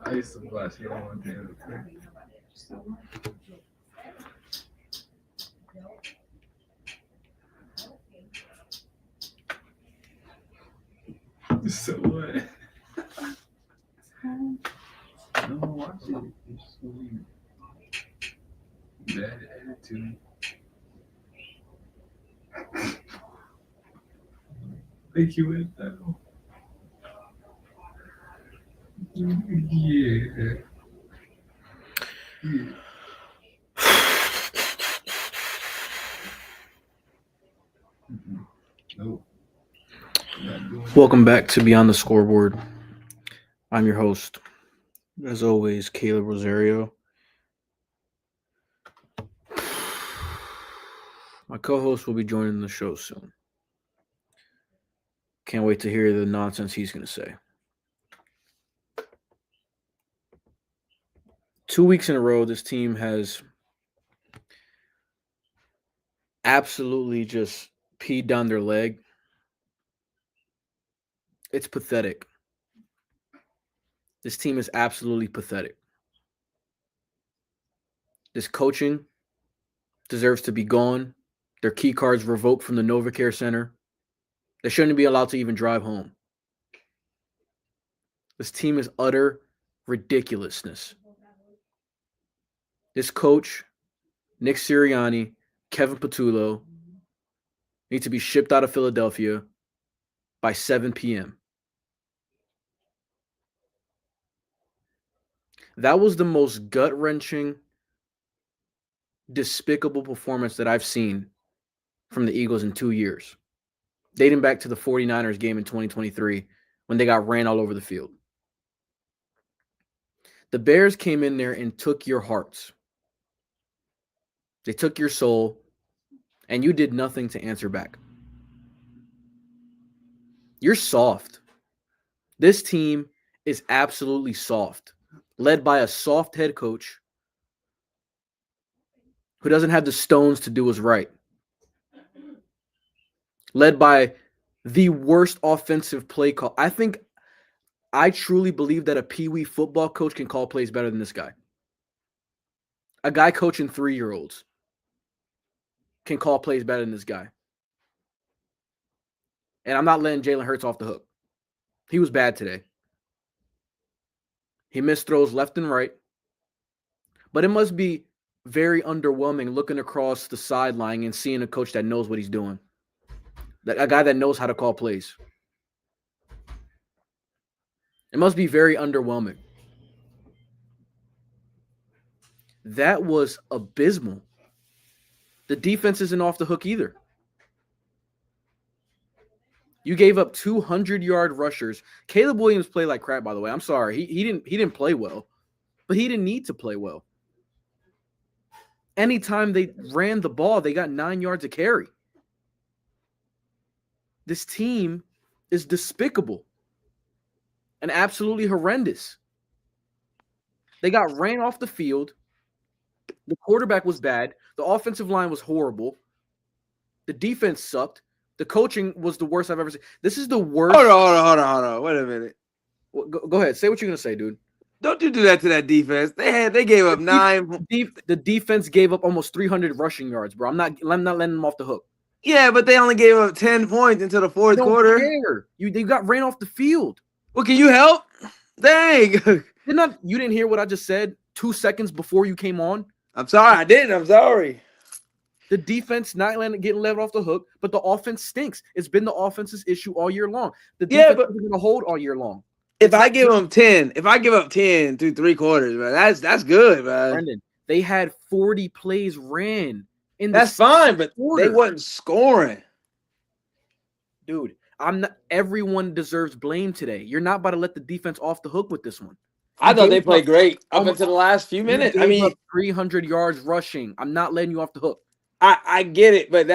I used to watch it all one day. So what? No, watch it. It's so weird. Bad attitude. Think you went down. Yeah. Yeah. Nope. Welcome back to Beyond the Scoreboard. I'm your host, as always, Caleb Rosario. My co-host will be joining the show soon. Can't wait to hear the nonsense he's going to say. 2 weeks in a row, this team has absolutely just peed down their leg. It's pathetic. This team is absolutely pathetic. This coaching deserves to be gone. Their key cards revoked from the NovaCare Center. They shouldn't be allowed to even drive home. This team is utter ridiculousness. This coach, Nick Sirianni, Kevin Patullo, need to be shipped out of Philadelphia by 7 p.m. That was the most gut-wrenching, despicable performance that I've seen from the Eagles in 2 years, dating back to the 49ers game in 2023 when they got ran all over the field. The Bears came in there and took your hearts. They took your soul, and you did nothing to answer back. You're soft. This team is absolutely soft, led by a soft head coach who doesn't have the stones to do what's right, led by the worst offensive play call. I truly believe that a peewee football coach can call plays better than this guy. A guy coaching 3-year-olds can call plays better than this guy. And I'm not letting Jalen Hurts off the hook. He was bad today. He missed throws left and right. But it must be very underwhelming looking across the sideline and seeing a coach that knows what he's doing. A guy that knows how to call plays. It must be very underwhelming. That was abysmal. The defense isn't off the hook either. You gave up 200-yard rushers. Caleb Williams played like crap, by the way. I'm sorry. He didn't play well. But he didn't need to play well. Anytime they ran the ball, they got 9 yards of carry. This team is despicable and absolutely horrendous. They got ran off the field. The quarterback was bad. The offensive line was horrible. The defense sucked. The coaching was the worst I've ever seen. This is the worst. Hold on. Wait a minute. Go ahead. Say what you're going to say, dude. Don't you do that to that defense. They gave up 9. The defense gave up almost 300 rushing yards, bro. I'm not letting them off the hook. Yeah, but they only gave up 10 points until the fourth quarter. Care. They got ran off the field. Well, can you help? Dang. You didn't hear what I just said 2 seconds before you came on? I'm sorry. I didn't. I'm sorry. The defense not getting let off the hook, but the offense stinks. It's been the offense's issue all year long. The defense is going to hold all year long. If I give up 10 through 3 quarters, man, that's good, man. Brendan, they had 40 plays ran. That's fine, but they wasn't scoring. Dude, everyone deserves blame today. You're not about to let the defense off the hook with this one. I thought they played great up until the last few minutes. I mean, 300 yards rushing. I'm not letting you off the hook. I get it, but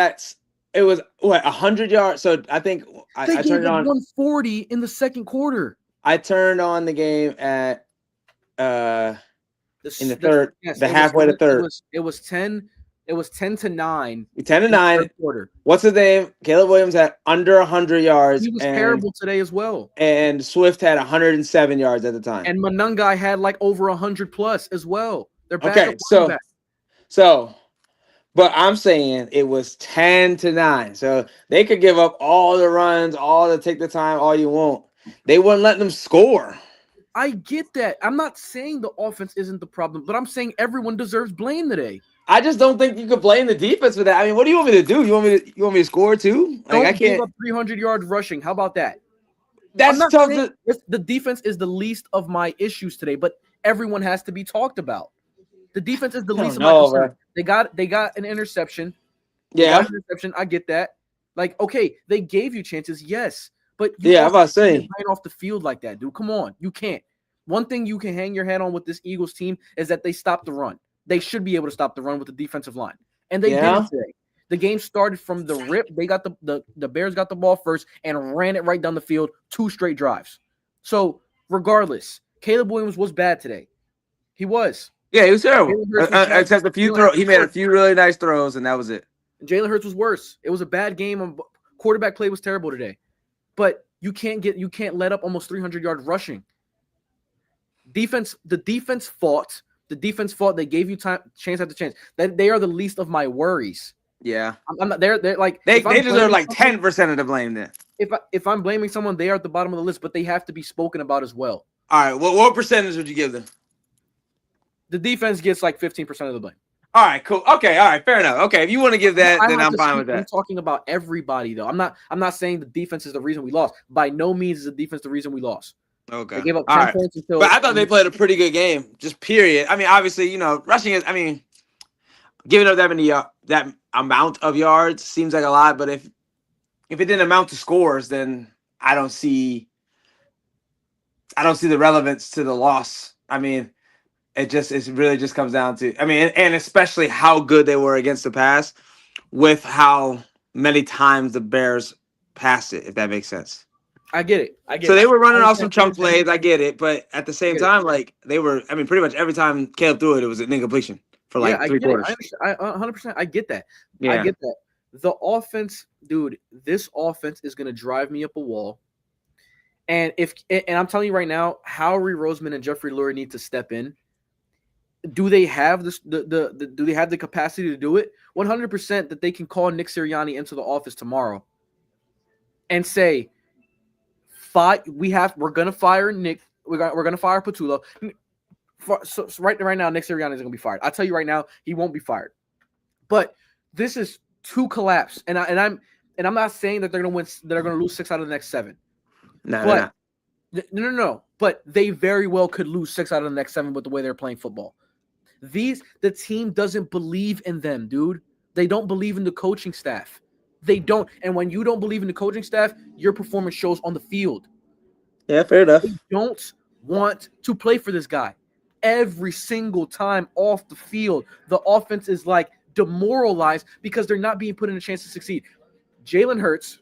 it was 100 yards. So I think I turned on 140 in the second quarter. I turned on the game at in the third, halfway to third. It was 10 It was 10-9. 10-9. Quarter. What's his name? Caleb Williams had under 100 yards. He was terrible today as well. And Swift had 107 yards at the time. And Monangai had like over 100 plus as well. They're backup okay, but I'm saying it was 10-9. So they could give up all the runs, take the time, all you want. They wouldn't let them score. I get that. I'm not saying the offense isn't the problem, but I'm saying everyone deserves blame today. I just don't think you could blame the defense for that. I mean, what do you want me to do? You want me to score too? Like, Don't I can't give up 300 yards rushing. How about that? That's tough. The defense is the least of my issues today, but everyone has to be talked about. The defense is the least of my concerns. They got an interception. Yeah, I get that. Like, okay, they gave you chances, yes, but I'm about to say ran off the field like that, dude. Come on, you can't. One thing you can hang your hat on with this Eagles team is that they stopped the run. They should be able to stop the run with the defensive line, and they did it today. The game started from the rip. They got the Bears got the ball first and ran it right down the field, 2 straight drives. So regardless, Caleb Williams was bad today. He was. Yeah, he was terrible. Except a few throws. He made a few really nice throws, and that was it. Jalen Hurts was worse. It was a bad game. Quarterback play was terrible today. But you can't let up almost 300 yards rushing. The defense fought. They gave you chance after chance. That they are the least of my worries. Yeah, I'm not. They're like they deserve like 10% of the blame then. If I'm blaming someone, they are at the bottom of the list, but they have to be spoken about as well. All right, what percentage would you give them? The defense gets like 15% of the blame. All right, cool. Okay, all right, fair enough. Okay, if you want to give that, then I'm fine with that. I'm talking about everybody though. I'm not saying the defense is the reason we lost. By no means is the defense the reason we lost. Okay. They gave up 10 points until. But I thought they played a pretty good game. Just period. I mean, obviously, rushing is. I mean, giving up that amount of yards seems like a lot. But if it didn't amount to scores, then I don't see the relevance to the loss. I mean, it really just comes down to. I mean, and especially how good they were against the pass, with how many times the Bears passed it. If that makes sense. I get it. So they were running off some chunk plays. I get it, but at the same time, like they were. I mean, pretty much every time Caleb threw it, it was an incompletion for like 3 quarters. I 100%. I get that. Yeah. I get that. The offense, dude. This offense is gonna drive me up a wall. And I'm telling you right now, Howie Roseman and Jeffrey Lurie need to step in. Do they have this? Do they have the capacity to do it? 100% that they can call Nick Sirianni into the office tomorrow and say, we're gonna fire Nick. We're gonna fire Patullo. So right now, Nick Sirianni is gonna be fired. I'll tell you right now, he won't be fired. But this is too collapse, and I'm not saying that they're gonna win. They're gonna lose 6 out of the next 7. No. But they very well could lose 6 out of the next 7 with the way they're playing football. The team doesn't believe in them, dude. They don't believe in the coaching staff. They don't. And when you don't believe in the coaching staff, your performance shows on the field. Yeah, fair enough. They don't want to play for this guy. Every single time off the field, the offense is like demoralized because they're not being put in a chance to succeed. Jalen Hurts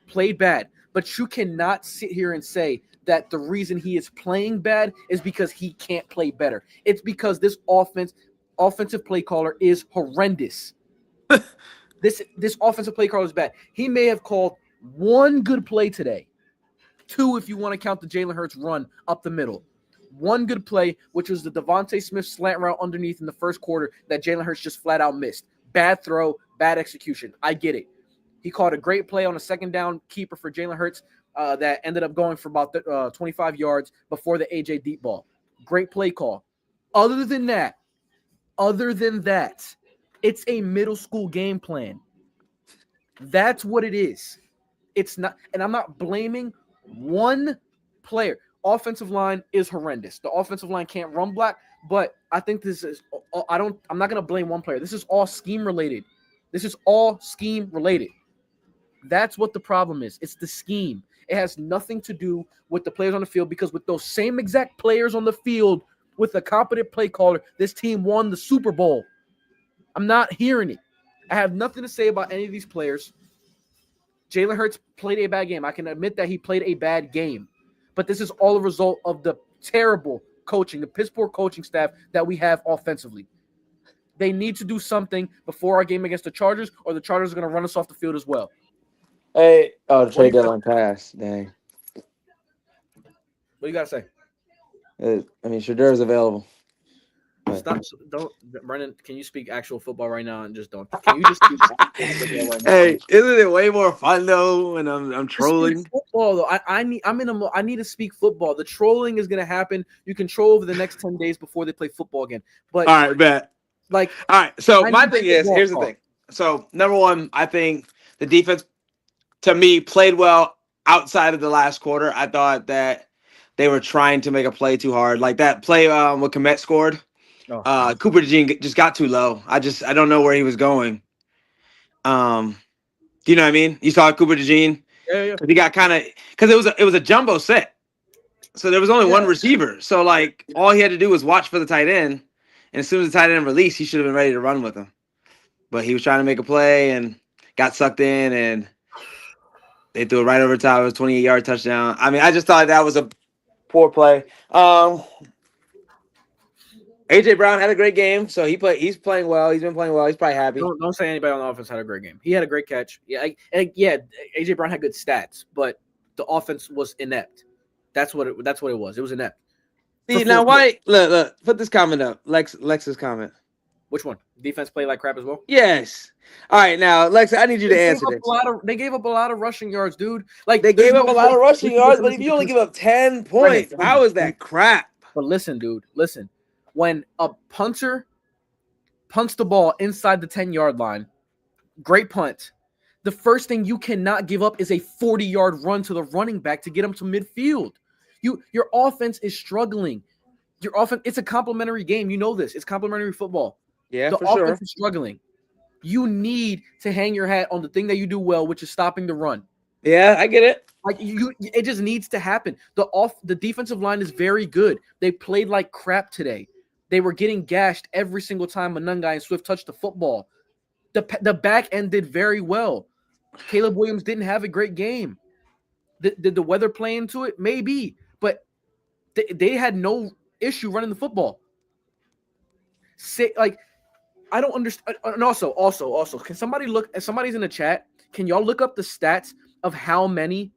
played bad, but you cannot sit here and say that the reason he is playing bad is because he can't play better. It's because this offensive play caller is horrendous. This offensive play caller is bad. He may have called 1 good play today. 2 if you want to count the Jalen Hurts run up the middle. 1 good play, which was the Devontae Smith slant route underneath in the first quarter that Jalen Hurts just flat out missed. Bad throw, bad execution. I get it. He called a great play on a second down keeper for Jalen Hurts that ended up going for about 25 yards before the AJ deep ball. Great play call. Other than that, it's a middle school game plan. That's what it is. It's not, and I'm not blaming one player. Offensive line is horrendous. The offensive line can't run block, but I think I'm not going to blame one player. This is all scheme related. That's what the problem is. It's the scheme. It has nothing to do with the players on the field, because with those same exact players on the field with a competent play caller, this team won the Super Bowl. I'm not hearing it. I have nothing to say about any of these players. Jalen Hurts played a bad game. I can admit that he played a bad game. But this is all a result of the terrible coaching, the piss poor coaching staff that we have offensively. They need to do something before our game against the Chargers, or the Chargers are going to run us off the field as well. Hey, the do trade you- deadline passed. Dang. What do you got to say? Shadur is available. Stop! Don't, Brennan. Can you speak actual football right now and just don't? Can you just speak actual football right now? Hey, isn't it way more fun though when I'm Just speak trolling? football though. I need to speak football. The trolling is gonna happen. You can troll over the next 10 days before they play football again. But All right, bet. like, All right. So I my need thing football is, here's the talk. thing. So number one, I think the defense, to me, played well outside of the last quarter. I thought that they were trying to make a play too hard, like that play when Komet scored. Cooper DeJean just got too low. I don't know where he was going. Do you know what I mean? You saw Cooper DeJean? Yeah. He got kind of, because it was a jumbo set, so there was only one receiver. So like all he had to do was watch for the tight end, and as soon as the tight end released, he should have been ready to run with him. But he was trying to make a play and got sucked in, and they threw it right over the top. It was a 28-yard touchdown. I mean, I just thought that was a poor play. AJ Brown had a great game, so he's playing well. He's been playing well. He's probably happy. Don't say anybody on the offense had a great game. He had a great catch. Yeah, AJ Brown had good stats, but the offense was inept. That's what it was. It was inept. See, now why look, put this comment up. Lex's comment. Which one? Defense played like crap as well? Yes. All right, now, Lex, I need you to answer this. They gave up a lot of rushing yards, dude. Like they gave up a lot of rushing yards, but if you only give up 10 points, how is that crap? But listen, dude, listen. When a punter punts the ball inside the 10-yard line, great punt. The first thing you cannot give up is a 40-yard run to the running back to get him to midfield. Your offense is struggling. Your offense, it's a complimentary game. You know this. It's complimentary football. Yeah, the for offense sure. is struggling. You need to hang your hat on the thing that you do well, which is stopping the run. Yeah, I get it. Like it just needs to happen. The defensive line is very good. They played like crap today. They were getting gashed every single time Monungai and Swift touched the football. The back end did very well. Caleb Williams didn't have a great game. Did the weather play into it? Maybe, but they had no issue running the football. I don't understand. And also, can somebody look? If somebody's in the chat, can y'all look up the stats of how many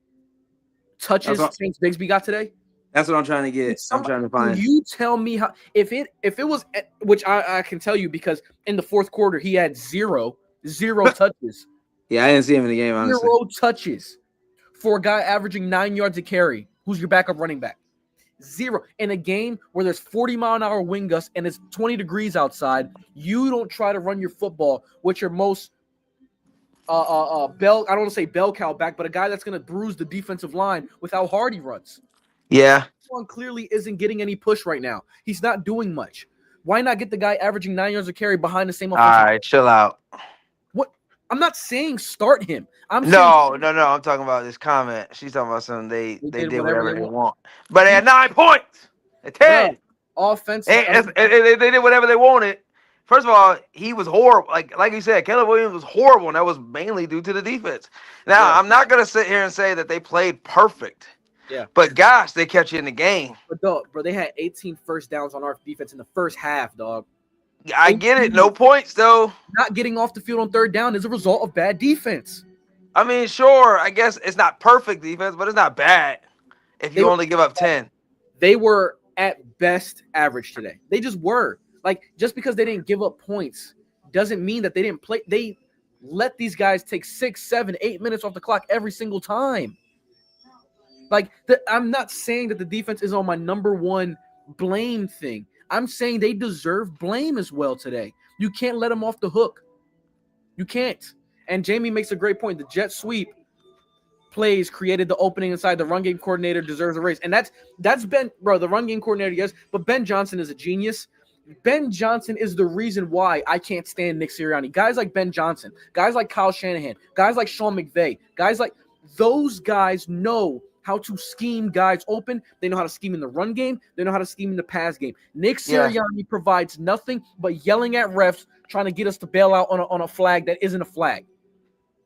touches Saints Bigsby got today? That's what I'm trying to get. I'm trying to find. You tell me how. If it was, which I can tell you because in the fourth quarter he had zero touches. Yeah, I didn't see him in the game. Honestly, 0 touches for a guy averaging 9 yards a carry. Who's your backup running back? 0 in a game where there's 40-mile-an-hour wind gusts and it's 20 degrees outside. You don't try to run your football with your most I don't want to say bell cow back, but a guy that's going to bruise the defensive line with how hard he runs. Yeah. This one clearly isn't getting any push right now. He's not doing much. Why not get the guy averaging 9 yards a carry behind the same offensive? All right, chill out. What? I'm not saying start him. No. I'm talking about this comment. She's talking about something they did whatever they want. But they had 9 points. At 10. Offense. They did whatever they wanted. First of all, he was horrible. Like you said, Caleb Williams was horrible, and that was mainly due to the defense. Now, I'm not going to sit here and say that they played perfect. Yeah. But gosh, they kept you in the game. But dog, bro, they had 18 first downs on our defense in the first half, dog. I get it. No points, though. Not getting off the field on third down is a result of bad defense. I mean, sure, I guess it's not perfect defense, but it's not bad if you only give up 10. They were at best average today. They just were. Like, just because they didn't give up points doesn't mean that they didn't play. They let these guys take 6, 7, 8 minutes off the clock every single time. Like, I'm not saying that the defense is on my number one blame thing. I'm saying they deserve blame as well today. You can't let them off the hook. You can't. And Jamie makes a great point. The jet sweep plays created the opening inside. The run game coordinator deserves a raise. And that's Ben, bro, the run game coordinator, yes, but Ben Johnson is a genius. Ben Johnson is the reason why I can't stand Nick Sirianni. Guys like Ben Johnson, guys like Kyle Shanahan, guys like Sean McVay, guys like those guys know how to scheme guys open. They know how to scheme in the run game. They know how to scheme in the pass game. Nick Sirianni provides nothing but yelling at refs, trying to get us to bail out on a flag that isn't a flag.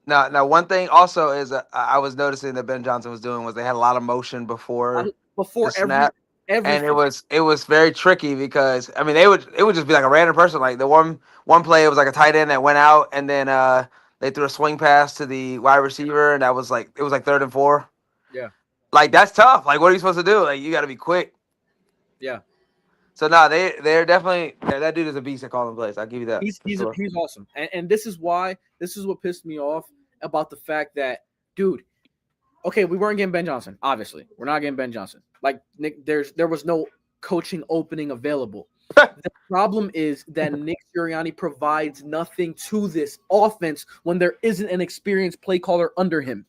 Now, one thing also is I was noticing that Ben Johnson was doing was they had a lot of motion before the snap. And Everything. it was very tricky because I mean it would just be like a random person. Like the one play, it was like a tight end that went out, and then they threw a swing pass to the wide receiver, and that was like it was like 3rd and 4. Yeah. Like that's tough. Like what are you supposed to do? Like you got to be quick. Yeah. So no, they're definitely that dude is a beast at calling plays. I'll give you that. For sure. He's awesome. And this is what pissed me off about the fact that, dude, okay, we weren't getting Ben Johnson. Obviously, we're not getting Ben Johnson. Like Nick, there was no coaching opening available. The problem is that Nick Sirianni provides nothing to this offense when there isn't an experienced play caller under him.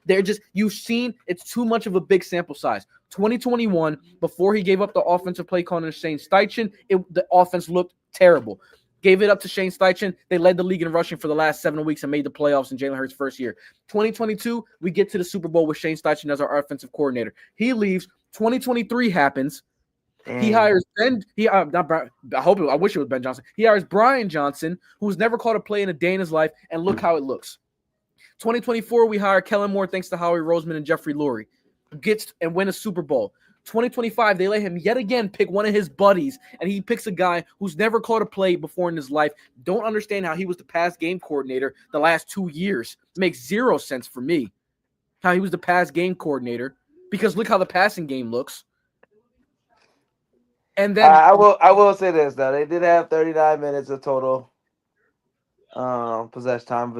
They're just, you've seen, it's too much of a big sample size. 2021, before he gave up the offensive play calling to Shane Steichen, the offense looked terrible. Gave it up to Shane Steichen. They led the league in rushing for the last 7 weeks and made the playoffs in Jalen Hurts' first year. 2022, we get to the Super Bowl with Shane Steichen as our offensive coordinator. He leaves. 2023 happens. He hires I wish it was Ben Johnson. He hires Brian Johnson, who's never caught a play in a day in his life, and look how it looks. 2024, we hire Kellen Moore thanks to Howie Roseman and Jeffrey Lurie. Gets and win a Super Bowl. 2025, they let him yet again pick one of his buddies, and he picks a guy who's never caught a play before in his life. Don't understand how he was the pass game coordinator the last 2 years. Makes zero sense for me how he was the pass game coordinator, because look how the passing game looks. And then I will say this though, they did have 39 minutes of total possession.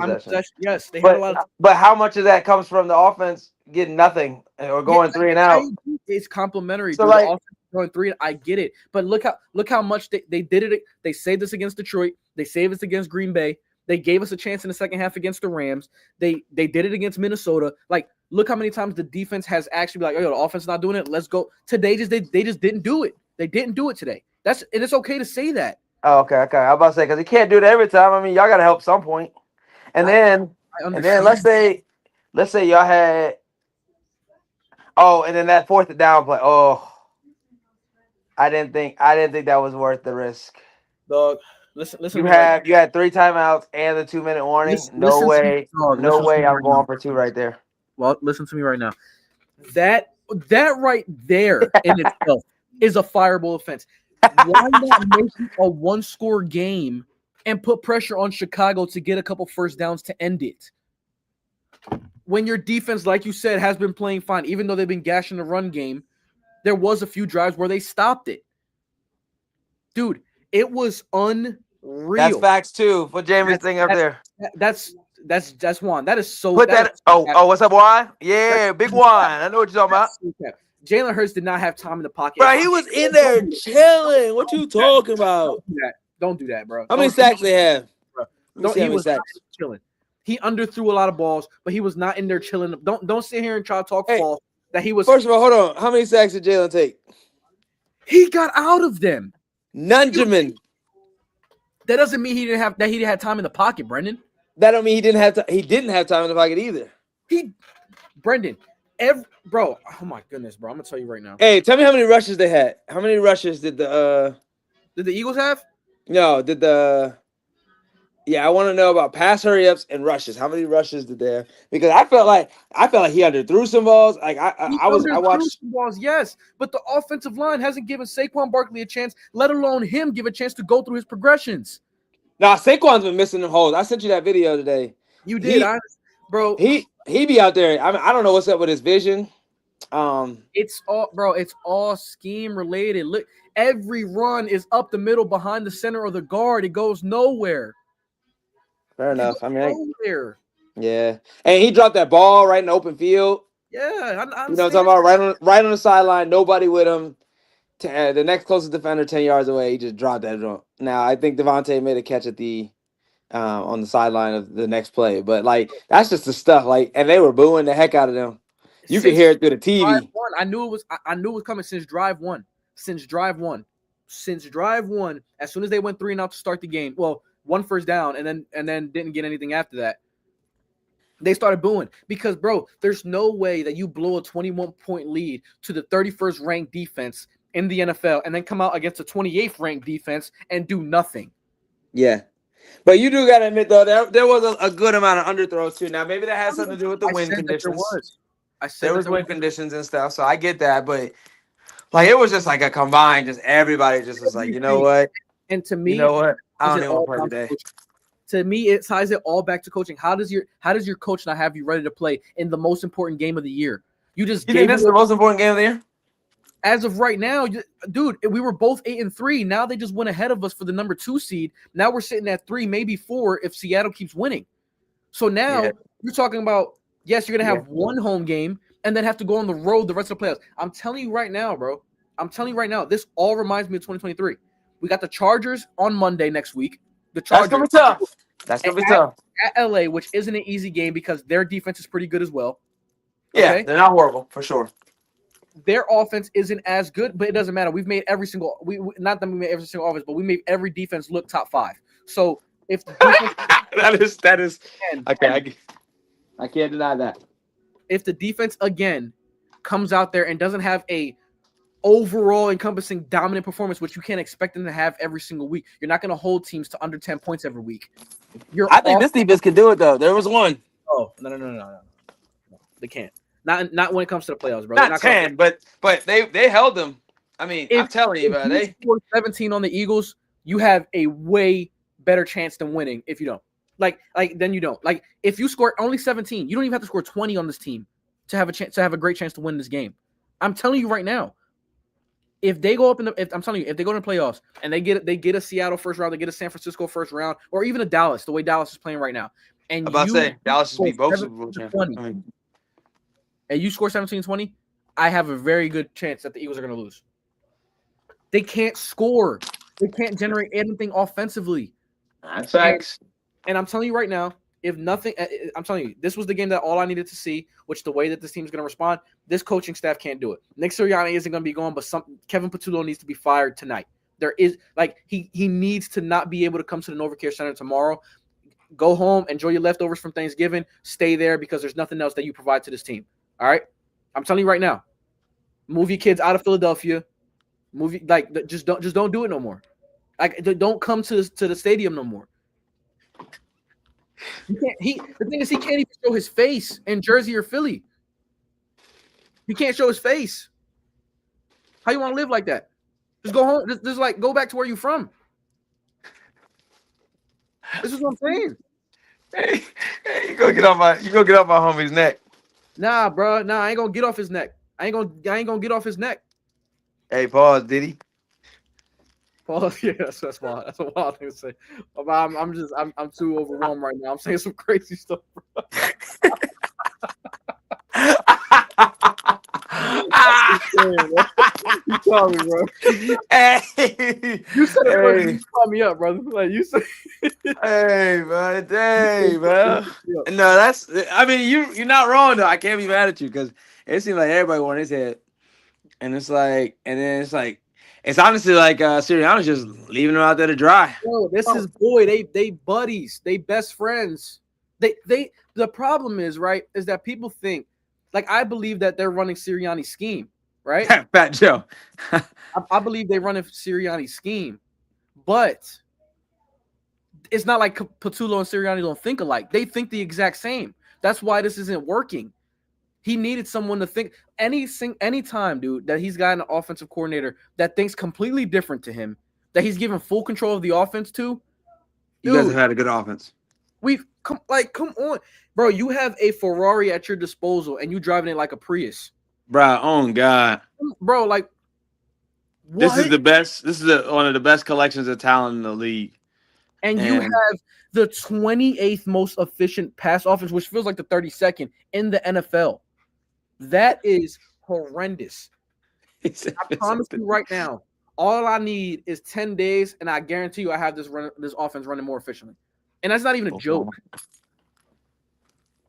Yes, they had a lot of. But how much of that comes from the offense getting nothing or going 3 and out? It's complimentary. So dude. like, the offense going 3, I get it. But look how much they did it. They saved us against Detroit. They saved us against Green Bay. They gave us a chance in the second half against the Rams. They did it against Minnesota. Like, look how many times the defense has actually been like, oh, the offense is not doing it. Let's go. Today, they just didn't do it. They didn't do it today. And it's okay to say that. Oh, okay. I'm about to say, because he can't do it every time. I mean, y'all got to help some point. And then let's say y'all had, and then that 4th down play. Oh, I didn't think that was worth the risk. Dog, listen. You had 3 timeouts and the 2-minute warning. No way I'm going for 2 right there. Well, listen to me right now. That right there in itself is a fireable offense. Why not make it a 1-score game and put pressure on Chicago to get a couple first downs to end it? When your defense, like you said, has been playing fine, even though they've been gashing the run game, there was a few drives where they stopped it. Dude, it was unreal. That's facts too. Put Jamie's thing up there. That's Juan. That is so. Put that. What's up, Juan? Yeah, big Juan. I know what you're talking about. Jalen Hurts did not have time in the pocket. Bro, he was in there chilling. What you talking about? Don't do that, bro. How many sacks they have? He was chilling. He underthrew a lot of balls, but he was not in there chilling. Don't sit here and try to talk false that he was. First of all, hold on. How many sacks did Jalen take? He got out of them. Nunjamin. That doesn't mean he didn't have time in the pocket, Brendan. That don't mean he didn't have time in the pocket either. Bro, oh my goodness, bro. I'm gonna tell you right now. Hey, tell me how many rushes they had. How many rushes did the Eagles have? No, I want to know about pass hurry ups and rushes. How many rushes did they have? Because I felt like he underthrew some balls. Like I watched some balls, yes, but the offensive line hasn't given Saquon Barkley a chance, let alone him give a chance to go through his progressions. Nah, Saquon's been missing them holes. I sent you that video today. You did, bro. He be out there. I mean, I don't know what's up with his vision. It's all scheme related. Look, every run is up the middle behind the center or the guard. It goes nowhere. Fair enough. I mean, nowhere. Yeah, and he dropped that ball right in the open field. Yeah, you know what I'm talking about? Right on the sideline, nobody with him. The next closest defender 10 yards away, he just dropped that drum. Now I think Devontae made a catch at the on the sideline of the next play, but like that's just the stuff. Like, and they were booing the heck out of them. You could hear it through the TV. I knew it was coming since drive one. Since drive one. As soon as they went 3 and out to start the game, well, 1 first down, and then didn't get anything after that. They started booing because, bro, there's no way that you blow a 21-point lead to the 31st ranked defense in the NFL and then come out against a 28th ranked defense and do nothing. Yeah. But you do got to admit, though, there was a good amount of underthrows, too. Now, maybe that has something to do with the wind conditions. There was wind conditions and stuff, so I get that. But Like, it was just like a combined, just everybody just was like, you know what? And to me, You know what? I ties don't it even want all to play down to today. coaching. To me, it ties it all back to coaching. How does your coach not have you ready to play in the most important game of the year? You just You think this is the most important game of the year? as of right now, dude. We were both 8-3. Now they just went ahead of us for the number 2 seed. Now we're sitting at 3, maybe 4 if Seattle keeps winning. So now you're talking about, yes, you're gonna have one home game and then have to go on the road the rest of the playoffs. I'm telling you right now, bro. I'm telling you right now, this all reminds me of 2023. We got the Chargers on Monday next week. The Chargers That's gonna be tough. That's gonna be tough. at LA, which isn't an easy game because their defense is pretty good as well. Yeah, Okay? they're not horrible for sure. Their offense isn't as good, but it doesn't matter. We've made every single not that we made every single offense, but we made every defense look top 5. So if the defense that is again, okay. I can't deny that. if the defense again comes out there and doesn't have a overall encompassing dominant performance, which you can't expect them to have every single week, you're not going to hold teams to under 10 points every week. I think this defense could do it though. There was one. Oh no. They can't. Not when it comes to the playoffs, bro. Not 10, but they held them. I mean, I'm telling you, bro. They scored 17 on the Eagles. You have a way better chance than winning if you don't. Then you don't. Like, if you score only 17, you don't even have to score 20 on this team to have a chance, to have a great chance to win this game. I'm telling you right now. If they go up if they go to the playoffs and they get a Seattle first round, they get a San Francisco first round, or even a Dallas, the way Dallas is playing right now, and I'm about to say Dallas just beat both Super Bowl champions. And you score 17-20, I have a very good chance that the Eagles are going to lose. They can't score. They can't generate anything offensively. That's facts. And I'm telling you right now, if nothing, I'm telling you, this was the game that all I needed to see, which the way that this team is going to respond, this coaching staff can't do it. Nick Sirianni isn't going to be gone, but Kevin Patullo needs to be fired tonight. There is, he needs to not be able to come to the NovaCare Center tomorrow. Go home, enjoy your leftovers from Thanksgiving, stay there because there's nothing else that you provide to this team. All right? I'm telling you right now, move your kids out of Philadelphia. Just don't do it no more. Don't come to the stadium no more. The thing is, he can't even show his face in Jersey or Philly. He can't show his face. How you want to live like that? Just go home. Just go back to where you're from. This is what I'm saying. Hey, you go get off my homie's neck. Nah, bro. Nah, I ain't gonna get off his neck. I ain't gonna get off his neck. Hey, pause, Diddy. Pause. Yeah, that's wild. That's a wild thing to say. I'm too overwhelmed right now. I'm saying some crazy stuff, bro. You call me, bro. Hey, You said it first. You call me up, brother. Like you said. Hey, man. Hey, man. No, that's. I mean, you're not wrong though. I can't be mad at you because it seems like everybody wanted his head, and it's honestly like Sirianni's just leaving him out there to dry. Bro, this is boy. They buddies. They best friends. The problem is that people think, I believe that they're running Sirianni's scheme, right? Fat Joe. I believe they run a Sirianni's scheme, but it's not like Patullo and Sirianni don't think alike. They think the exact same. That's why this isn't working. He needed someone to think any time, dude, that he's got an offensive coordinator that thinks completely different to him, that he's given full control of the offense to. You guys have had a good offense. Come on, bro. You have a Ferrari at your disposal, and you driving it like a Prius, bro. Oh God, bro. What? This is the best. This is one of the best collections of talent in the league. And you have the 28th most efficient pass offense, which feels like the 32nd in the NFL. That is horrendous. I promise you right now, all I need is 10 days, and I guarantee you I have this offense running more efficiently. And that's not even a joke.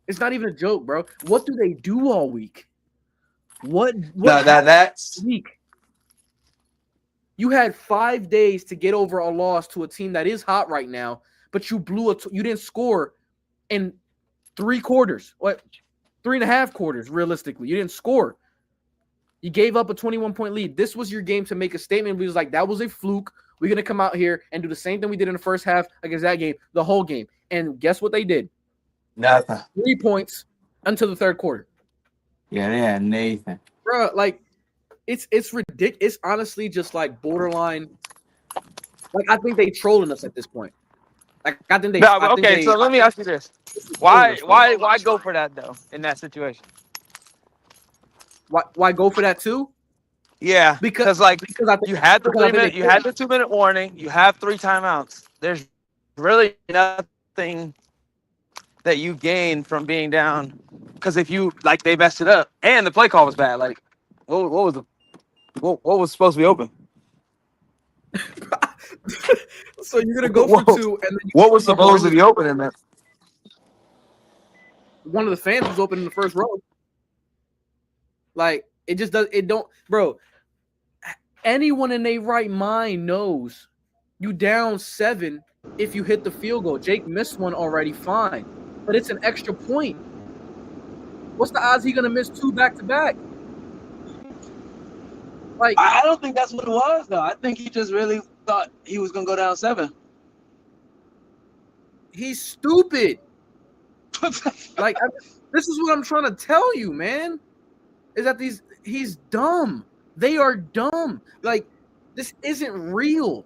It's not even a joke, bro. What do they do all week? That's week. You had 5 days to get over a loss to a team that is hot right now, but you you didn't score in 3 quarters. 3.5 quarters, realistically. You didn't score. You gave up a 21-point lead. This was your game to make a statement. We was like, that was a fluke. We're going to come out here and do the same thing we did in the first half against that game, the whole game. And guess what they did? Nothing. 3 points until the third quarter. Yeah, they had Nathan. Bro, It's ridiculous. It's honestly just like borderline. Like I think they trolling us at this point. Like I think they. No, I think okay, they so let me ask you this: trolling Why, us with it. why, why go for that though in that situation? Why go for that too? Yeah, Because like I think you had the because I think they you had the 2 minute warning, you have 3 timeouts. There's really nothing that you gain from being down because if you like they messed it up and the play call was bad. Like, what was what was supposed to be open? so you're gonna go for 2, and then What was the supposed to horrendous- be open in that? one of the fans was open in the first row. Like it just does. It don't, bro. Anyone in their right mind knows you down 7 if you hit the field goal. Jake missed one already, fine, but it's an extra point. What's the odds he's gonna miss 2 back to back? Like I don't think that's what it was though. I think he just really thought he was gonna go down 7. he's stupid. Like this is what I'm trying to tell you, man. Is that he's dumb. They are dumb. Like this isn't real.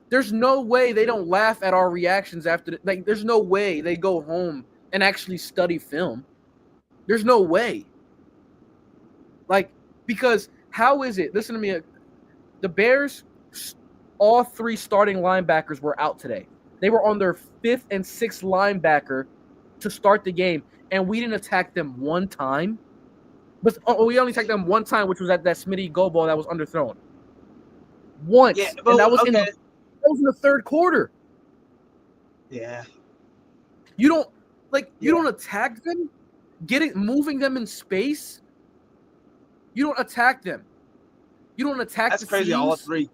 There's no way they don't laugh at our reactions after. Like there's no way they go home and actually study film. There's no way. Like because how is it? Listen to me. The Bears, all 3 starting linebackers were out today. They were on their 5th and 6th linebacker to start the game, and we didn't attack them one time. But we only attacked them one time, which was at that Smitty goal ball that was underthrown. Once, Yeah, and that was okay. that was in the 3rd quarter. Yeah. You don't you don't attack them, moving them in space. You don't attack them. You don't attack. That's the crazy. seams. All 3.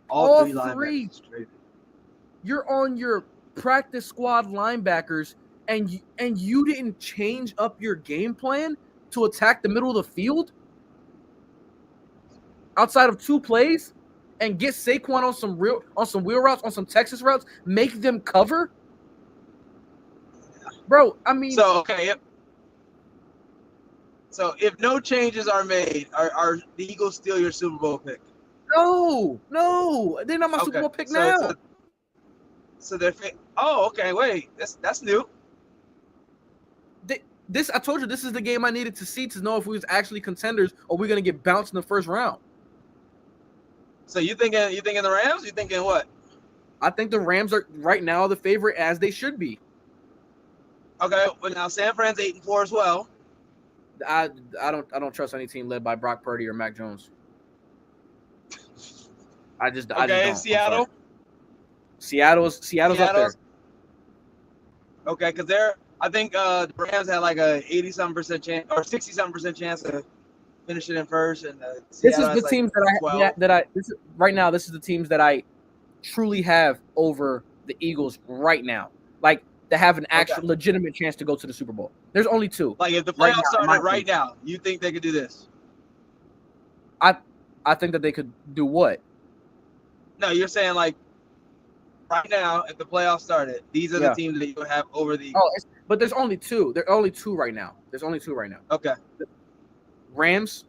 All 3 3. linebackers. You're on your practice squad linebackers, and you didn't change up your game plan to attack the middle of the field outside of 2 plays and get Saquon on some wheel routes, on some Texas routes, make them cover. Bro, I mean, So okay, yep. So if no changes are made, are the Eagles still your Super Bowl pick? no, they're not my Super Bowl pick now. So they're oh, okay, wait, that's new. I told you this is the game I needed to see to know if we was actually contenders or we're gonna get bounced in the first round. So you thinking the Rams? You thinking what? I think the Rams are right now the favorite, as they should be. Okay, well now San Fran's 8-4 as well. I don't trust any team led by Brock Purdy or Mac Jones. I just don't. Seattle. Seattle's up there. Okay, because I think the Rams had like a 80-something% chance or 60-something% chance of finishing in first, and this is the teams right now. This is the teams that I truly have over the Eagles right now. Like that have an actual legitimate chance to go to the Super Bowl. There's only 2. Like if the playoffs started right now, you think they could do this? I think that they could do what? No, you're saying like right now, if the playoffs started, these are the teams that you would have over the Eagles. Oh, but there's only 2. There are only 2 right now. Okay. Rams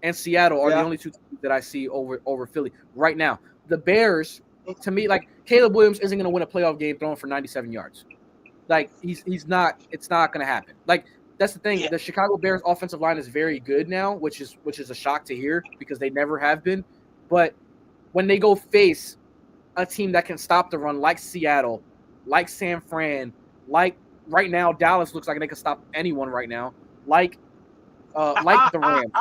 and Seattle are the only 2 teams that I see over Philly right now. The Bears, to me, like Caleb Williams isn't going to win a playoff game throwing for 97 yards. Like he's not. It's not going to happen. Like that's the thing. Yeah. The Chicago Bears offensive line is very good now, which is a shock to hear because they never have been. But when they go face a team that can stop the run, like Seattle, like San Fran, like right now Dallas looks like they can stop anyone right now, like the Rams.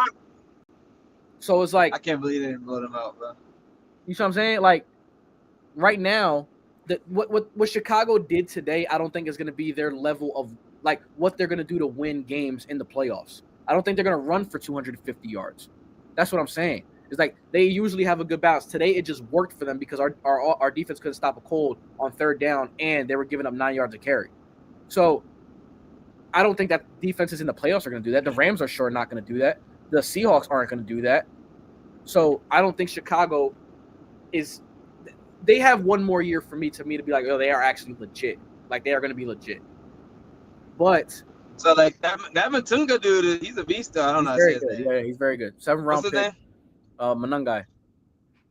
So it's like I can't believe they didn't blow them out, bro. You see what I'm saying? Like right now, what Chicago did today, I don't think is going to be their level of like what they're going to do to win games in the playoffs. I don't think they're going to run for 250 yards. That's what I'm saying. It's like they usually have a good balance. Today it just worked for them because our defense couldn't stop a cold on 3rd down and they were giving up 9 yards a carry. So I don't think that defenses in the playoffs are going to do that. The Rams are sure not going to do that. The Seahawks aren't going to do that. So I don't think Chicago is. They have one more year for me to be like, oh, they are actually legit. Like they are going to be legit. But So like that Matunga dude, he's a beast though. I don't He's know how to say very his good. name. Yeah, he's very good. 7th What's round his pick. name? Manungai.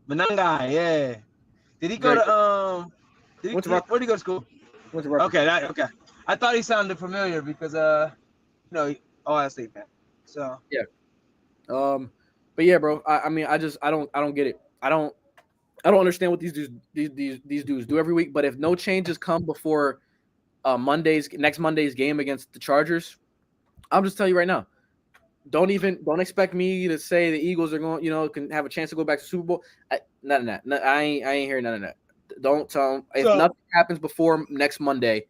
Manangai, yeah. Did he go Very to good. Went to Rutgers. where did he go to school? Went to Rutgers. Okay. I thought he sounded familiar because Ohio State fan. So Yeah. But yeah, bro. I mean, I don't get it. I don't understand what these dudes do every week. But if no changes come before next Monday's game against the Chargers, I'll just tell you right now. Don't expect me to say the Eagles are going, can have a chance to go back to Super Bowl. None of that. No, I ain't hearing none of that. Don't tell them. If nothing happens before next Monday,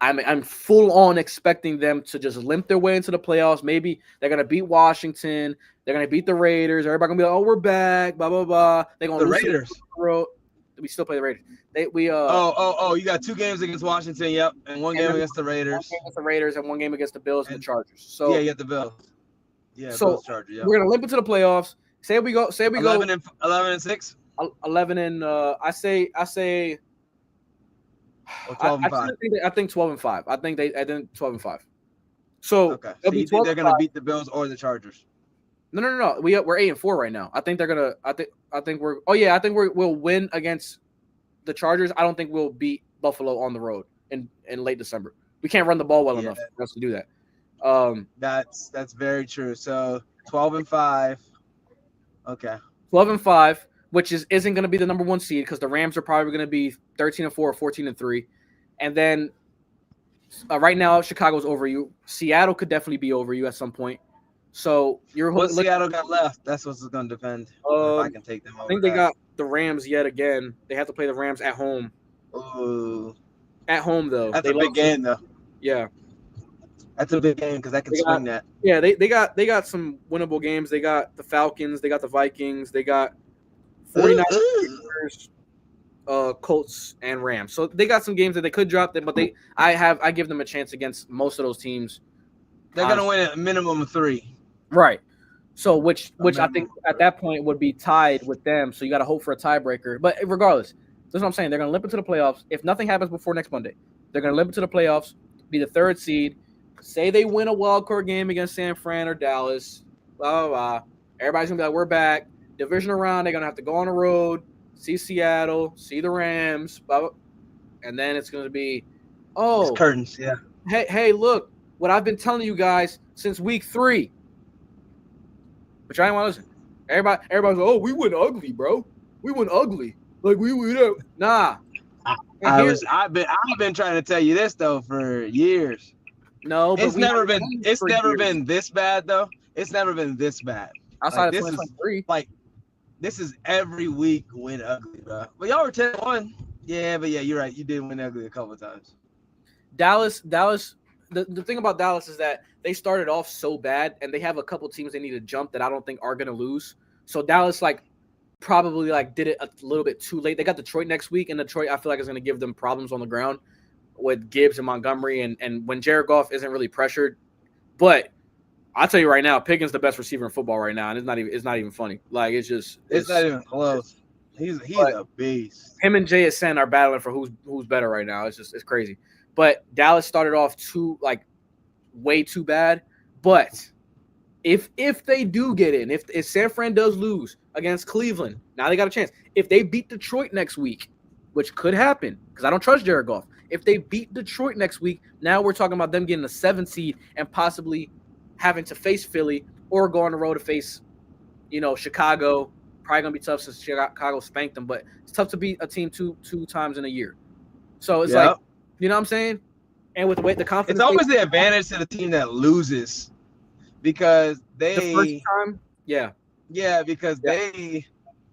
I'm full on expecting them to just limp their way into the playoffs. Maybe they're gonna beat Washington. They're gonna beat the Raiders. Everybody gonna be like, "Oh, we're back." Blah blah blah. They're gonna the lose Raiders. We still play the Raiders. You got 2 games against Washington, yep, and one game against the Raiders. One game against the Raiders and one game against the Bills and the Chargers. So yeah, you got the Bills. Yeah, so Bills Chargers. Yeah, we're gonna limp into the playoffs. Say we go 11 and 6. 11 and I say Or 12 and 5. I think 12 and 5. I think 12 and 5. So Okay. So you think they're gonna beat the Bills or the Chargers? No. We're 8 and 4 right now. I think they're gonna. I think we'll win against the Chargers. I don't think we'll beat Buffalo on the road in late December. We can't run the ball well enough for us to do that. That's very true. So 12 and 5. Okay. 12 and 5, which isn't going to be the number 1 seed because the Rams are probably going to be 13 and 4 or 14 and 3, and then right now Chicago's over you. Seattle could definitely be over you at some point. So what Seattle got left? That's what's going to depend. If I can take them over. I think they got the Rams yet again. They have to play the Rams at home. Ooh. At home though. That's a big game though. Yeah. That's a big game because I can swing that. Yeah, they got some winnable games. They got the Falcons, they got the Vikings, they got 49ers, Colts, and Rams. So they got some games that they could drop them, but I give them a chance against most of those teams. They're gonna win a minimum of 3. Right. So which I think at that point would be tied with them. So you got to hope for a tiebreaker. But regardless, that's what I'm saying. They're gonna limp into the playoffs. If nothing happens before next Monday, they're gonna limp into the playoffs, be the 3rd seed. Say they win a wild card game against San Fran or Dallas, blah, blah, blah. Everybody's going to be like, we're back. Divisional round, they're going to have to go on the road, see Seattle, see the Rams, blah, blah. And then it's going to be, it's curtains, yeah. Hey, look, what I've been telling you guys since week 3. But I didn't want to listen. Everybody's like, oh, we went ugly, bro. We went ugly. Like, nah. I've been trying to tell you this, though, for years. No, but it's never been this bad though. It's never been this bad. Outside of 2023, this is every week win ugly, bro. But y'all were 10-1. Yeah, but yeah, you're right. You did win ugly a couple of times. Dallas. The thing about Dallas is that they started off so bad, and they have a couple teams they need to jump that I don't think are gonna lose. So Dallas probably did it a little bit too late. They got Detroit next week, and Detroit I feel like is gonna give them problems on the ground with Gibbs and Montgomery, and when Jared Goff isn't really pressured. But I'll tell you right now, Pickens the best receiver in football right now, and it's not even funny. Like it's not even close. He's a beast. Him and JSN are battling for who's better right now. It's crazy. But Dallas started off way too bad. But if they do get in, if San Fran does lose against Cleveland, now they got a chance. If they beat Detroit next week, which could happen because I don't trust Jared Goff. If they beat Detroit next week, now we're talking about them getting a 7th seed and possibly having to face Philly or go on the road to face, Chicago. Probably gonna be tough since Chicago spanked them, but it's tough to beat a team two times in a year. So it's like, you know what I'm saying? And with the confidence, it's always the advantage to the team that loses because the first time, because they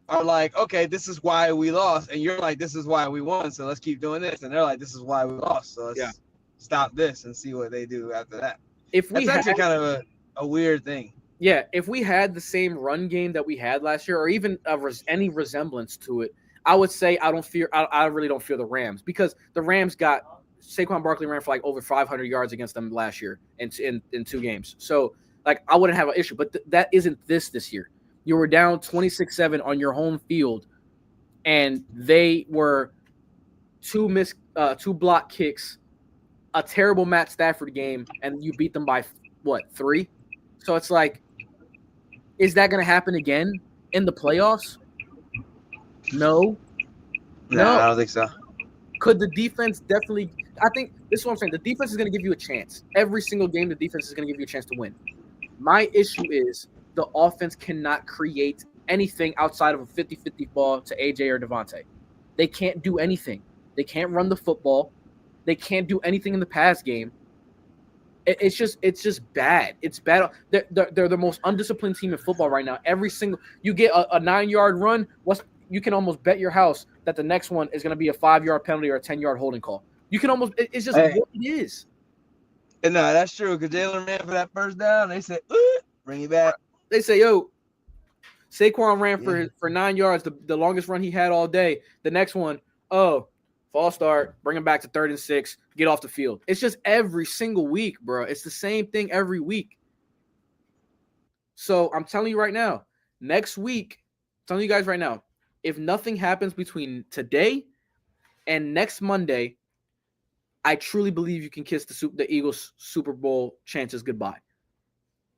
are like, okay, this is why we lost, and you're like, this is why we won, so let's keep doing this, and they're like, this is why we lost, so let's stop this and see what they do after that. That's actually kind of a weird thing. Yeah, if we had the same run game that we had last year, or even any resemblance to it, I would say I really don't fear the Rams because the Rams got Saquon Barkley ran for over 500 yards against them last year in 2 games, so I wouldn't have an issue. But that isn't this year. You were down 26-7 on your home field, and they were 2 block kicks a terrible Matt Stafford game and you beat them by what, 3? So it's like, is that going to happen again in the playoffs? No. No, I don't think so. Could the defense definitely? I think this is what I'm saying. The defense is going to give you a chance. Every single game, the defense is going to give you a chance to win. My issue is the offense cannot create anything outside of a 50-50 ball to AJ or Devontae. They can't do anything. They can't run the football. They can't do anything in the pass game. It's just bad. It's bad. They're the most undisciplined team in football right now. Every single you get a 9-yard run, you can almost bet your house that the next one is going to be a 5-yard penalty or a 10-yard holding call. You can almost. It's just what it is. And no, that's true. Because Jalen ran for that first down. They said, bring it back. They say, yo, Saquon ran for 9 yards, the longest run he had all day. The next one, false start, bring him back to 3rd and 6, get off the field. It's just every single week, bro. It's the same thing every week. So I'm telling you right now, next week, I'm telling you guys right now, if nothing happens between today and next Monday, I truly believe you can kiss the Eagles' Super Bowl chances goodbye.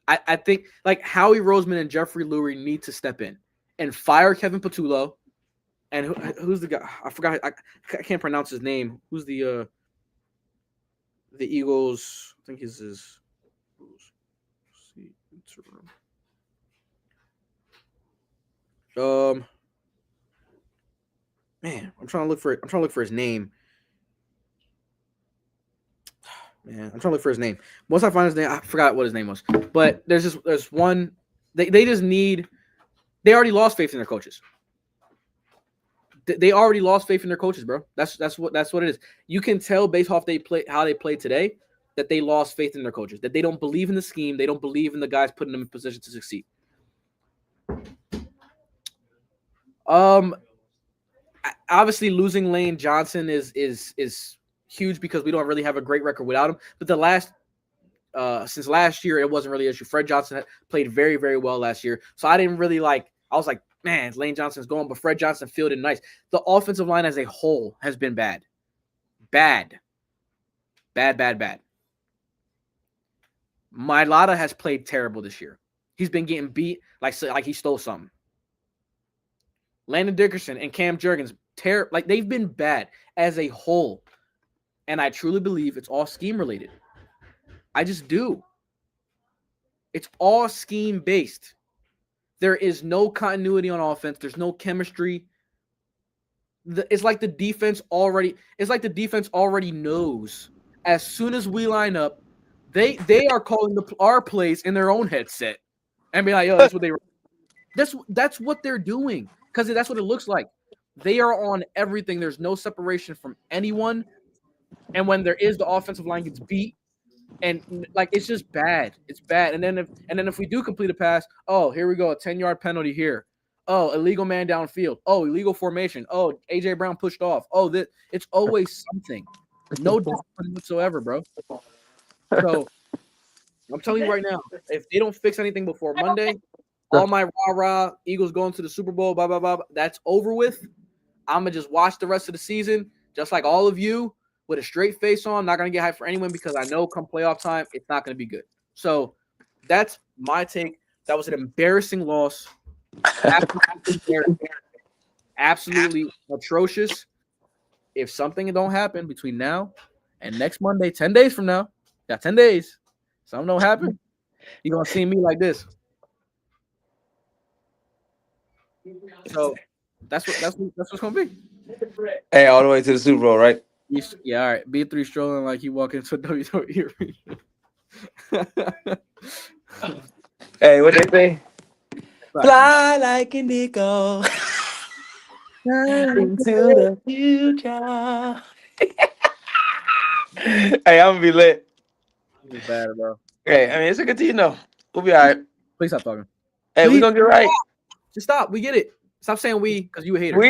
I think like Howie Roseman and Jeffrey Lurie need to step in and fire Kevin Patullo. And who's the guy? I forgot. I can't pronounce his name. Who's the Eagles? I think his man, I'm trying to look for his name. Man, I'm trying to look for his name. Once I find his name, I forgot what his name was. But there's one. They just need. They already lost faith in their coaches. They already lost faith in their coaches, bro. That's what it is. You can tell based off how they played today that they lost faith in their coaches. That they don't believe in the scheme. They don't believe in the guys putting them in position to succeed. Obviously losing Lane Johnson is huge because we don't really have a great record without him. But since last year, it wasn't really an issue. Fred Johnson played very, very well last year. So I didn't really I was like, man, Lane Johnson's going, but Fred Johnson fielded nice. The offensive line as a whole has been bad. Bad. Mailata has played terrible this year. He's been getting beat like he stole something. Landon Dickerson and Cam Jurgens, they've been bad as a whole. And I truly believe it's all scheme related. I just do. It's all scheme based. There is no continuity on offense. There's no chemistry. It's like the defense already knows as soon as we line up, they are calling our plays in their own headset and be like, yo, that's what they were. That's what they're doing because that's what it looks like. They are on everything. There's no separation from anyone. And when there is, the offensive line gets beat. And it's just bad. It's bad. And then if we do complete a pass, oh, here we go, a 10-yard penalty here. Oh, illegal man downfield. Oh, illegal formation. Oh, AJ Brown pushed off. Oh, it's always something. No discipline whatsoever, bro. So I'm telling you right now, if they don't fix anything before Monday, all my rah-rah Eagles going to the Super Bowl, blah, blah, blah, that's over with. I'm gonna just watch the rest of the season, just like all of you. With a straight face on, not going to get hyped for anyone because I know come playoff time, it's not going to be good. So that's my take. That was an embarrassing loss. Absolutely atrocious. If something don't happen between now and next Monday, 10 days from now, got 10 days, something don't happen, you're going to see me like this. So that's what's going to be. Hey, all the way to the Super Bowl, right? Yeah, all right. B3 strolling like he walking into a WWE arena. Hey, what they say? Fly like an eagle into the future. Hey, I'm gonna be lit. It's bad, bro. Hey, I mean, it's a good team, though. We'll be all right. Please stop talking. Hey, we gonna get right. Just stop. We get it. Stop saying we because you a hater.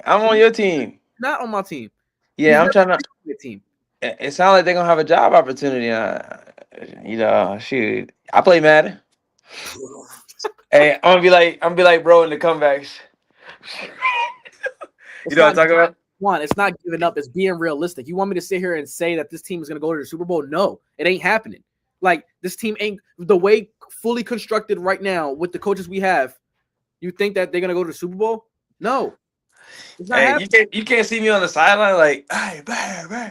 I'm on your team. Not on my team. Yeah, I'm trying to. Team. It sounds like they're gonna have a job opportunity. Shoot, I play Madden. Hey, I'm gonna be like bro in the comebacks. You know what I'm talking about? Juan, it's not giving up. It's being realistic. You want me to sit here and say that this team is going to go to the Super Bowl? No, it ain't happening. Like, this team ain't the way fully constructed right now with the coaches we have. You think that they're going to go to the Super Bowl? No. It's not happening. You can't see me on the sideline like, hey, blah.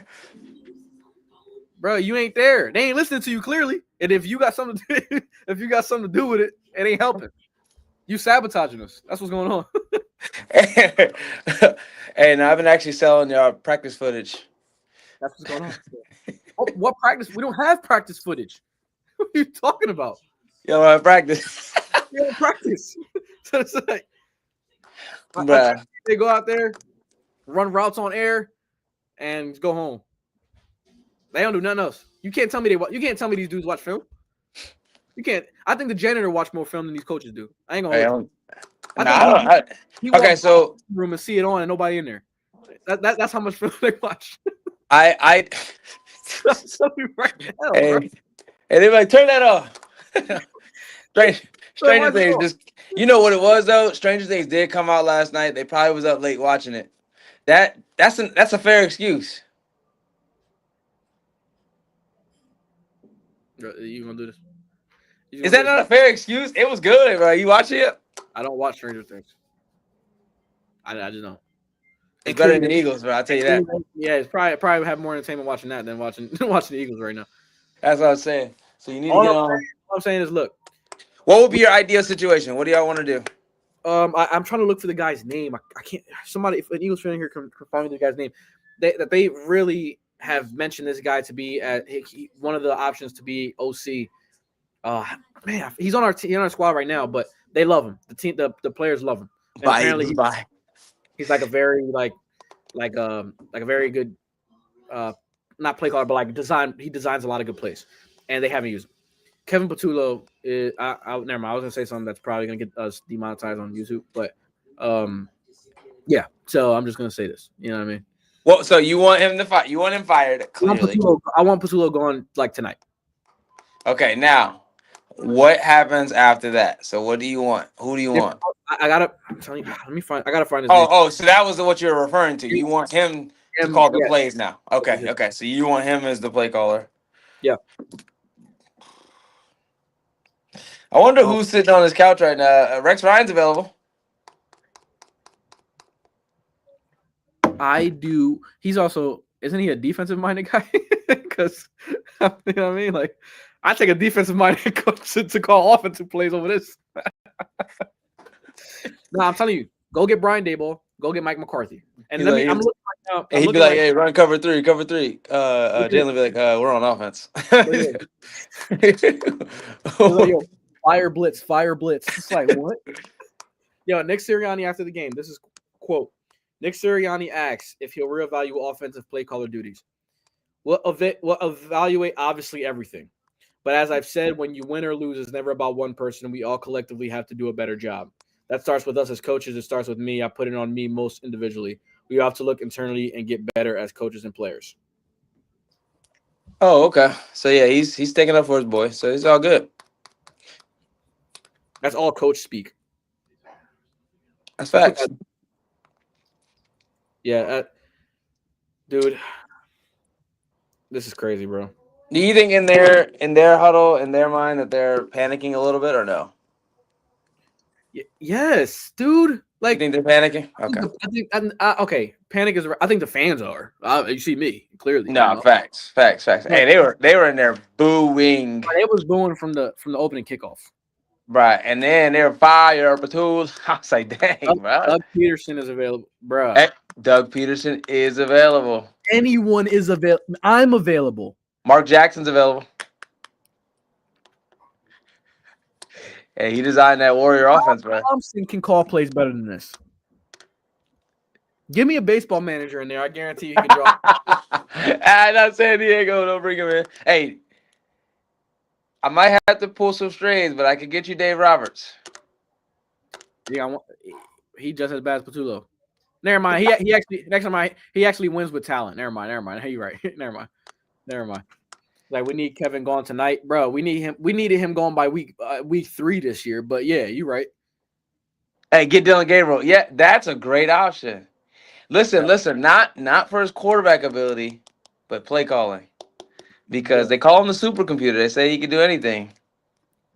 Bro, you ain't there. They ain't listening to you clearly. And if you got something to do with it, it ain't helping. You sabotaging us. That's what's going on. And I've been actually selling y'all practice footage. That's what's going on. Oh, what practice? We don't have practice footage. What are you talking about? You don't have practice. We don't practice. So it's like, Bruh. they go out there, run routes on air, and go home. They don't do nothing else. You can't tell me these dudes watch film. You can't. I think the janitor watch more film than these coaches do. I ain't gonna. Okay, so room and see it on and nobody in there. That's how much film they watch. I right now, and they're like, turn that off. Stranger Things just, you know what it was though? Stranger Things did come out last night. They probably was up late watching it. That's a fair excuse. You gonna do this? Is that not a fair excuse? It was good, bro. You watch it? I don't watch Stranger Things. I just don't. It's better than the Eagles, bro. I'll tell you that. Yeah, it's probably have more entertainment watching that than watching the Eagles right now. That's what I was saying. So you need to get on. All I'm saying is, look. What would be your ideal situation? What do y'all want to do? I'm trying to look for the guy's name. I can't. Somebody, if an Eagles fan here can find me the guy's name. They really have mentioned this guy to be one of the options to be OC. Man, he's on our squad right now, but they love him. The players love him. And apparently he's like a very like a very good not play caller, but like design. He designs a lot of good plays, and they haven't used him. Kevin Patullo is never mind. I was gonna say something that's probably gonna get us demonetized on YouTube, but yeah. So I'm just gonna say this. You know what I mean? Well, so you want him to fight? You want him fired? Clearly, I want Patullo gone like tonight. Okay, now what happens after that? So what do you want? Who do you want? I'm telling you. Let me find. I gotta find his name. name. Oh, so that was what you're referring to. You want him to call the plays now? Okay, okay. So you want him as the play caller? Yeah. I wonder who's sitting on his couch right now. Rex Ryan's available. I do. He's also, isn't he a defensive minded guy? Because you know what I mean, like I take a defensive minded coach to call offensive plays over this. No, I'm telling you, go get Brian Daboll, go get Mike McCarthy, and I'm looking right now. He'd be like, "Hey, run cover three." Jalen would be like, "We're on offense." Like, yo, fire blitz. It's like, what? Yo, Nick Sirianni after the game. This is quote. Nick Sirianni asks if he'll reevaluate offensive play caller duties. We'll evaluate obviously everything. But as I've said, when you win or lose, it's never about one person. We all collectively have to do a better job. That starts with us as coaches. It starts with me. I put it on me most individually. We have to look internally and get better as coaches and players. Oh, okay. So yeah, he's taking up for his boy. So it's all good. That's all coach speak. That's facts. Yeah, dude, this is crazy, bro. Do you think in their huddle, in their mind, that they're panicking a little bit, or no? Yes, dude. Like, you think they're panicking? Okay. I think okay. Panic is. I think the fans are. You see me clearly. No, you know? Facts. Hey, they were in there booing. They was booing from the opening kickoff. Right, and then they were fire Batul. I was like, dang, bro. Doug Peterson is available, bro. Hey, Doug Peterson is available. Anyone is available. I'm available. Mark Jackson's available. Hey, he designed that Warrior offense, bro. Thompson can call plays better than this. Give me a baseball manager in there. I guarantee you can draw. Not San Diego. Don't bring him in. Hey, I might have to pull some strings, but I could get you Dave Roberts. Yeah, he just as bad as Patullo. Never mind. He actually wins with talent. Never mind. Hey, you're right. Never mind. Like, we need Kevin gone tonight, bro. We needed him gone by week 3 this year. But yeah, you're right. Hey, get Dylan Gabriel. Yeah, that's a great option. Listen. Not for his quarterback ability, but play calling. Because they call him the supercomputer. They say he can do anything.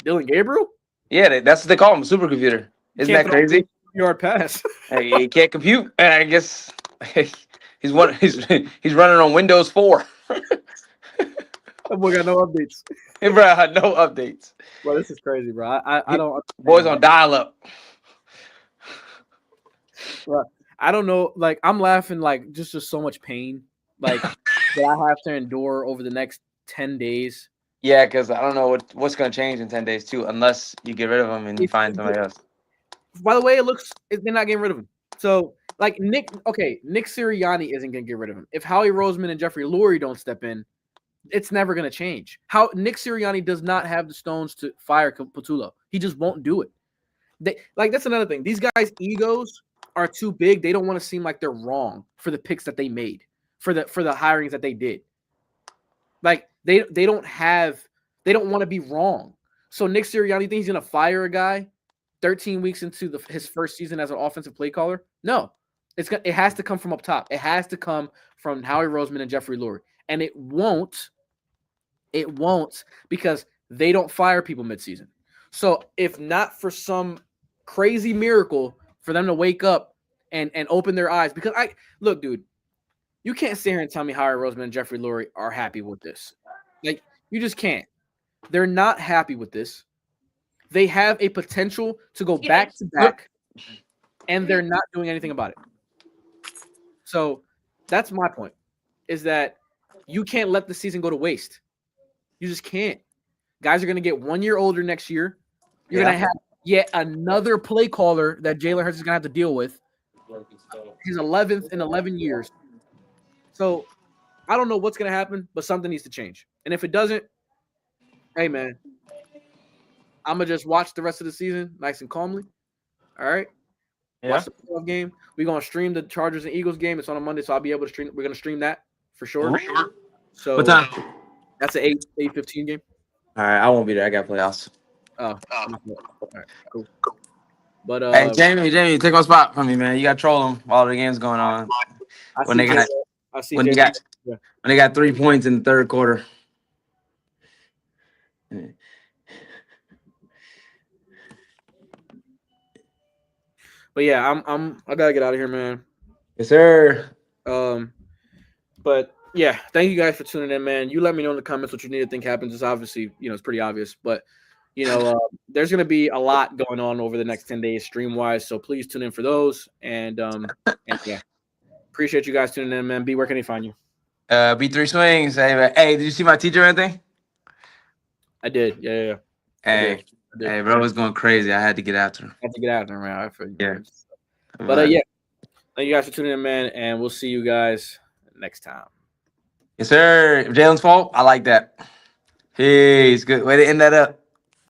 Dylan Gabriel? Yeah, that's what they call him, supercomputer. Isn't that crazy? Yard pass. Hey, he can't compute, and I guess he's running on Windows 4. That boy got no updates. Hey, bro, had no updates. Bro, this is crazy, bro. I don't. Boys on dial up. Bro, I don't know. Like I'm laughing, like just so much pain, like that I have to endure over the next 10 days. Yeah, because I don't know what's going to change in 10 days too, unless you get rid of him and you find somebody else. By the way, they're not getting rid of him. So like Nick Sirianni isn't going to get rid of him. If Howie Roseman and Jeffrey Lurie don't step in, it's never going to change. How Nick Sirianni does not have the stones to fire Patullo. He just won't do it. That's another thing. These guys' egos are too big. They don't want to seem like they're wrong for the picks that they made, for the hirings that they did. Like they don't want to be wrong. So Nick Sirianni thinks he's going to fire a guy 13 weeks into his first season as an offensive play caller? No. It has to come from up top. It has to come from Howie Roseman and Jeffrey Lurie. And it won't because they don't fire people midseason. So if not for some crazy miracle for them to wake up and open their eyes, because look, dude, you can't sit here and tell me Howie Roseman and Jeffrey Lurie are happy with this. Like, you just can't. They're not happy with this. They have a potential to go back to back, and they're not doing anything about it. So that's my point, is that you can't let the season go to waste. You just can't. Guys are going to get 1 year older next year. You're going to have yet another play caller that Jalen Hurts is going to have to deal with. His 11th in 11 years. So I don't know what's going to happen, but something needs to change. And if it doesn't, hey, man, I'm going to just watch the rest of the season nice and calmly. All right? Yeah. Watch the playoff game. We're going to stream the Chargers and Eagles game. It's on a Monday, so I'll be able to stream. We're going to stream that for sure. So what time? That's an 8:15 game. All right, I won't be there. I got playoffs. Oh. All right, cool. But Hey, Jamie, take my spot from me, man. You got to troll them while the game's going on. When they got 3 points in the third quarter. But yeah, I gotta get out of here, man. Yes, sir. But yeah, thank you guys for tuning in, man. You let me know in the comments what you need to think happens. It's obviously, it's pretty obvious, but there's gonna be a lot going on over the next 10 days stream wise. So please tune in for those. And yeah, appreciate you guys tuning in, man. B, where can they find you? B3 Swings. Hey, did you see my teacher or anything? I did. Yeah. Hey, bro was going crazy. I had to get after him. Man. I figured. Yeah. But yeah, thank you guys for tuning in, man. And we'll see you guys next time. Yes, sir. If Jalen's fault, I like that. Peace. Good way to end that up.